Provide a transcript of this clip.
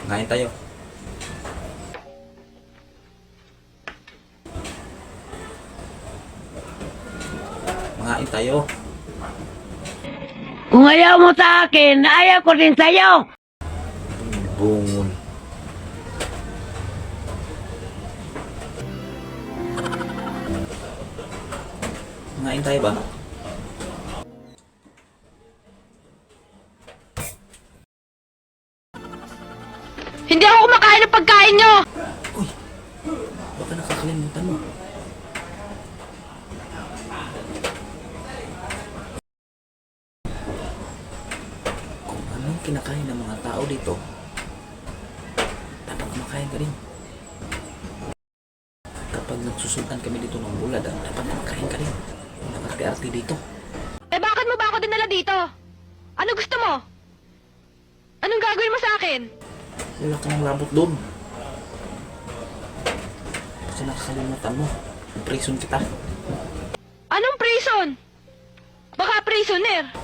Ngain tayo. Mangain tayo. Kung ayaw mo sa akin, ayaw ko din sa'yo. Bungon. Mangain tayo ba? Hindi ako kumakain ng pagkain nyo! Uy! Baka nakakalimutan mo. Kung anong kinakain ng mga tao dito, dapat kumakain ka rin. Kapag nagsusundan kami dito ng bulad, dapat kumakain ka rin. Nakarte-arte dito. Eh bakit mo ba ako dinala dito? Ano gusto mo? Anong gagawin mo sa akin? Wala kang labot doon. Kasi nakakalimutan mo. Prison kita. Anong prison? Baka prisoner.